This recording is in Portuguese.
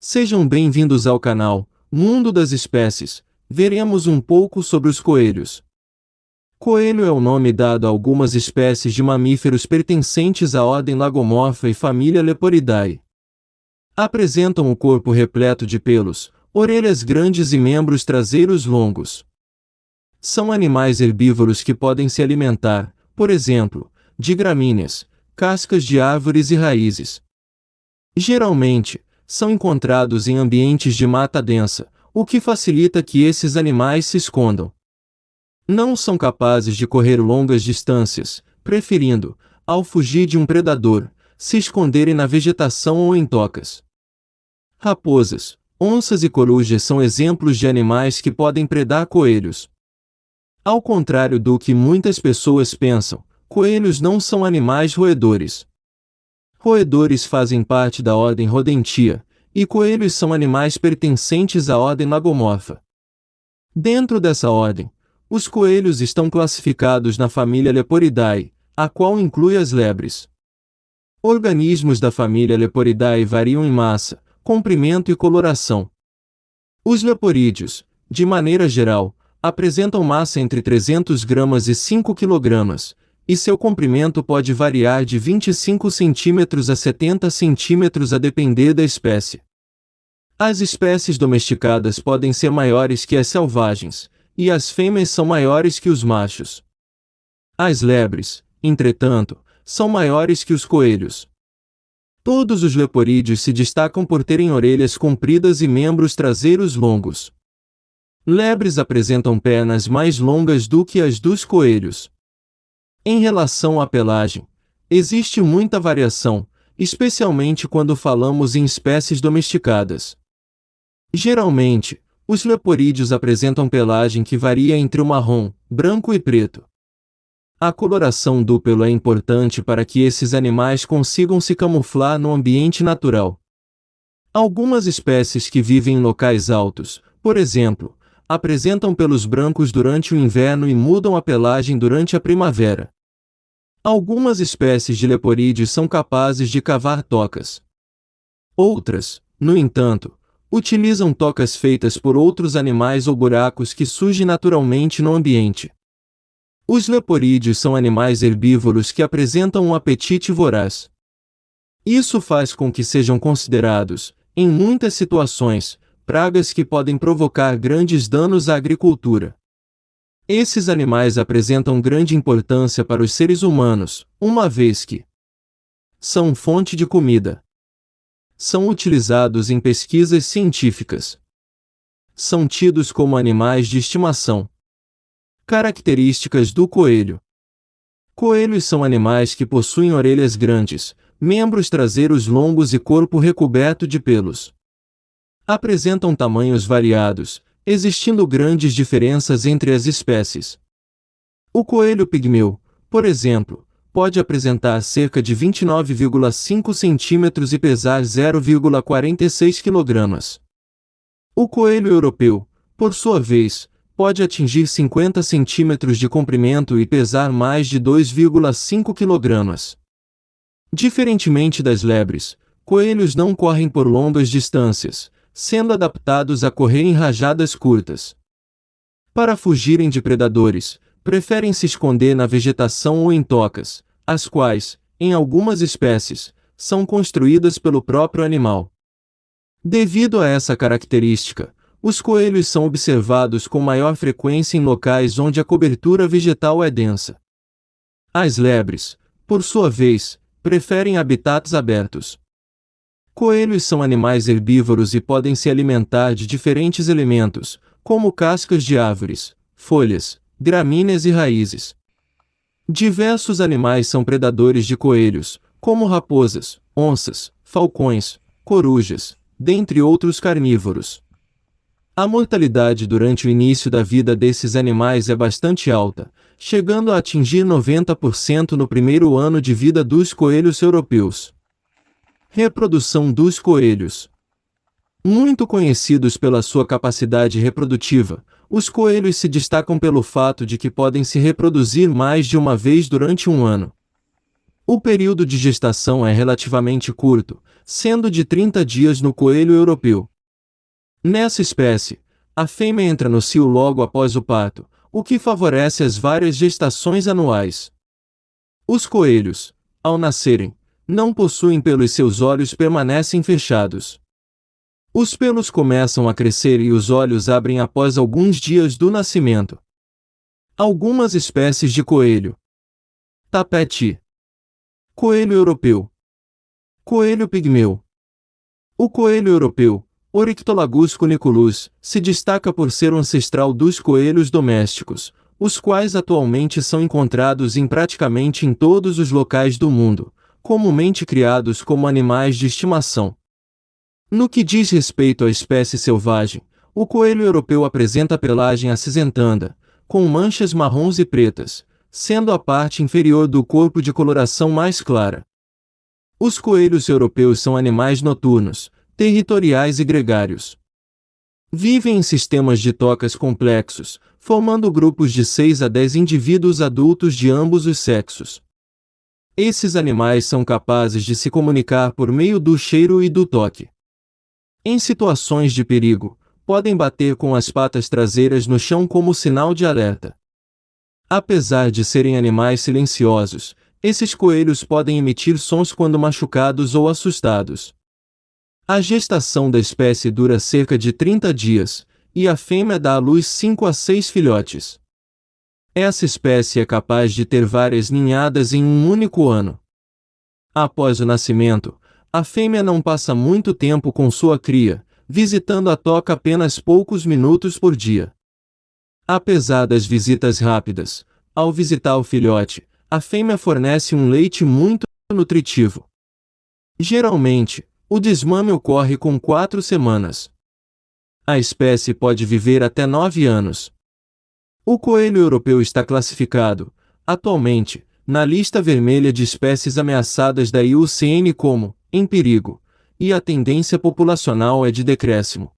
Sejam bem-vindos ao canal Mundo das Espécies. Veremos um pouco sobre os coelhos. Coelho é o nome dado a algumas espécies de mamíferos pertencentes à ordem Lagomorpha e família Leporidae. Apresentam o corpo repleto de pelos, orelhas grandes e membros traseiros longos. São animais herbívoros que podem se alimentar, por exemplo, de gramíneas, cascas de árvores e raízes. Geralmente, são encontrados em ambientes de mata densa, o que facilita que esses animais se escondam. Não são capazes de correr longas distâncias, preferindo, ao fugir de um predador, se esconderem na vegetação ou em tocas. Raposas, onças e corujas são exemplos de animais que podem predar coelhos. Ao contrário do que muitas pessoas pensam, coelhos não são animais roedores. Roedores fazem parte da ordem Rodentia, e coelhos são animais pertencentes à ordem Lagomorpha. Dentro dessa ordem, os coelhos estão classificados na família Leporidae, a qual inclui as lebres. Organismos da família Leporidae variam em massa, comprimento e coloração. Os leporídeos, de maneira geral, apresentam massa entre 300 gramas e 5 kg, e seu comprimento pode variar de 25 cm a 70 cm a depender da espécie. As espécies domesticadas podem ser maiores que as selvagens, e as fêmeas são maiores que os machos. As lebres, entretanto, são maiores que os coelhos. Todos os leporídeos se destacam por terem orelhas compridas e membros traseiros longos. Lebres apresentam pernas mais longas do que as dos coelhos. Em relação à pelagem, existe muita variação, especialmente quando falamos em espécies domesticadas. Geralmente, os leporídeos apresentam pelagem que varia entre o marrom, branco e preto. A coloração do pelo é importante para que esses animais consigam se camuflar no ambiente natural. Algumas espécies que vivem em locais altos, por exemplo, apresentam pelos brancos durante o inverno e mudam a pelagem durante a primavera. Algumas espécies de leporídeos são capazes de cavar tocas. Outras, no entanto, utilizam tocas feitas por outros animais ou buracos que surgem naturalmente no ambiente. Os leporídeos são animais herbívoros que apresentam um apetite voraz. Isso faz com que sejam considerados, em muitas situações, pragas que podem provocar grandes danos à agricultura. Esses animais apresentam grande importância para os seres humanos, uma vez que são fonte de comida. São utilizados em pesquisas científicas. São tidos como animais de estimação. Características do coelho. Coelhos são animais que possuem orelhas grandes, membros traseiros longos e corpo recoberto de pelos. Apresentam tamanhos variados, existindo grandes diferenças entre as espécies. O coelho pigmeu, por exemplo, pode apresentar cerca de 29,5 cm e pesar 0,46 kg. O coelho europeu, por sua vez, pode atingir 50 cm de comprimento e pesar mais de 2,5 kg. Diferentemente das lebres, coelhos não correm por longas distâncias, sendo adaptados a correr em rajadas curtas. Para fugirem de predadores, preferem se esconder na vegetação ou em tocas, as quais, em algumas espécies, são construídas pelo próprio animal. Devido a essa característica, os coelhos são observados com maior frequência em locais onde a cobertura vegetal é densa. As lebres, por sua vez, preferem habitats abertos. Coelhos são animais herbívoros e podem se alimentar de diferentes elementos, como cascas de árvores, folhas, gramíneas e raízes. Diversos animais são predadores de coelhos, como raposas, onças, falcões, corujas, dentre outros carnívoros. A mortalidade durante o início da vida desses animais é bastante alta, chegando a atingir 90% no primeiro ano de vida dos coelhos europeus. Reprodução dos coelhos. Muito conhecidos pela sua capacidade reprodutiva, os coelhos se destacam pelo fato de que podem se reproduzir mais de uma vez durante um ano. O período de gestação é relativamente curto, sendo de 30 dias no coelho europeu. Nessa espécie, a fêmea entra no cio logo após o parto, o que favorece as várias gestações anuais. Os coelhos, ao nascerem, não possuem pelos e seus olhos permanecem fechados. Os pelos começam a crescer e os olhos abrem após alguns dias do nascimento. Algumas espécies de coelho. Tapete. Coelho europeu. Coelho pigmeu. O coelho europeu, Oryctolagus cuniculus, se destaca por ser o ancestral dos coelhos domésticos, os quais atualmente são encontrados praticamente em todos os locais do mundo, comumente criados como animais de estimação. No que diz respeito à espécie selvagem, o coelho europeu apresenta pelagem acinzentada, com manchas marrons e pretas, sendo a parte inferior do corpo de coloração mais clara. Os coelhos europeus são animais noturnos, territoriais e gregários. Vivem em sistemas de tocas complexos, formando grupos de 6 a 10 indivíduos adultos de ambos os sexos. Esses animais são capazes de se comunicar por meio do cheiro e do toque. Em situações de perigo, podem bater com as patas traseiras no chão como sinal de alerta. Apesar de serem animais silenciosos, esses coelhos podem emitir sons quando machucados ou assustados. A gestação da espécie dura cerca de 30 dias, e a fêmea dá à luz 5 a 6 filhotes. Essa espécie é capaz de ter várias ninhadas em um único ano. Após o nascimento, a fêmea não passa muito tempo com sua cria, visitando a toca apenas poucos minutos por dia. Apesar das visitas rápidas, ao visitar o filhote, a fêmea fornece um leite muito nutritivo. Geralmente, o desmame ocorre com 4 semanas. A espécie pode viver até 9 anos. O coelho europeu está classificado, atualmente, na lista vermelha de espécies ameaçadas da IUCN como em perigo, e a tendência populacional é de decréscimo.